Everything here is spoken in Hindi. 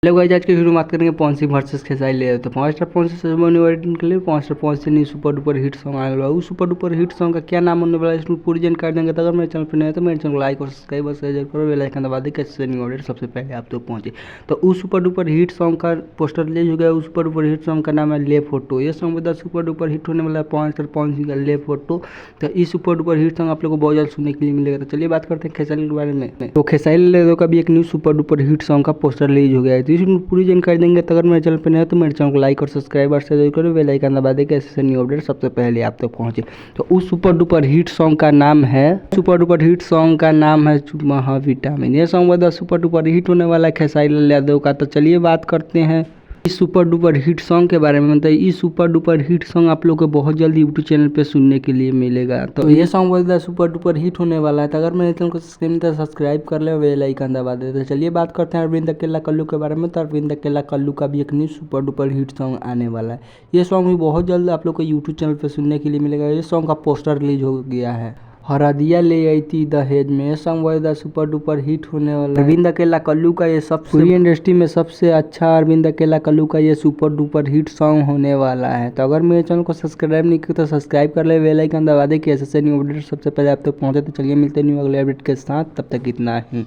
हेलो गाइस, आज की वीडियो में बात करेंगे पॉन्सी वर्सेस खेसारी ले तो 5 पॉन्सी सेरेमनी के लिए 5 पॉन्सी नहीं सुपर डुपर हिट सॉन्ग आने वाला है। उस सुपर डुपर हिट सॉन्ग का क्या नाम होने वाला है इसमें पूरी जानकारी देंगे। तो अगर मेरे चैनल पर नए तो मेरे चैनल को लाइक और सब्सक्राइब और शेयर करो, बेल आइकन दबा दे कैसे न्यू अपडेट सबसे पहले आप तक पहुंचे। तो उस सुपर डुपर हिट सॉन्ग का पोस्टर रिलीज हो गया। उस सुपर डुपर हिट सॉन्ग का नाम है ले फोटो। ये सॉन्ग बता सुपर डुपर हिट होने वाला है 5 पॉन्सी का ले फोटो। तो इस सुपर डुपर हिट सॉन्ग आप लोग को बहुत जल्द सुनने के लिए मिलेगा। तो चलिए बात करते हैं खेसारी के बारे में। तो खेसारी ले का भी एक new super duper hit song का पोस्टर रिलीज हो गया है। तो इसमें पूरी जानकारी कर देंगे। तो अगर मेरे चैनल पर नहीं है तो मेरे चैनल को लाइक और सब्सक्राइब और शेयर करो, बेल आइकन दबा दे कैसे न्यू अपडेट सबसे पहले आप तक पहुंचे। तो उस सुपर डुपर हिट सॉन्ग का नाम है महाविटामिन। ये सॉन्ग बता सुपर डुपर हिट होने वाला है खेसारी लाल यादव का। तो चलिए बात करते हैं इस सुपर डुपर हिट सॉन्ग के बारे में। मतलब इस सुपर डुपर हिट सॉन्ग आप लोग को बहुत जल्द यूट्यूब चैनल पे सुनने के लिए मिलेगा। तो ये सॉन्ग बोलता है सुपर डुपर हिट होने वाला है। तो अगर मेरे चैनल को सब्सक्राइब कर ले, बेल आइकन दबा दे। तो चलिए बात करते हैं अरविंद अकेला कल्लू के बारे में। तो अरविंद अकेला कल्लू का भी एक new super duper hit song आने वाला है। ये सॉन्ग भी बहुत जल्द आप लोग को यूट्यूब चैनल पर सुनने के लिए मिलेगा। ये सॉन्ग का पोस्टर रिलीज हो गया है। हरदिया ले आई थी दहेज में। ये सॉन्ग बहुत सुपर डुपर हिट होने वाला है। अरविंद अकेला कल्लू का ये सब पूरी इंडस्ट्री में सबसे अच्छा अरविंद अकेला कल्लू का ये सुपर डुपर हिट सॉन्ग होने वाला है। तो अगर मेरे चैनल को सब्सक्राइब नहीं किया तो सब्सक्राइब कर ले, बेल आइकन दबा दे कि ऐसे न्यू अपडेट सबसे पहले आप तक पहुंचे। तो चलिए मिलते हैं न्यू अगले अपडेट के साथ, तब तक इतना ही।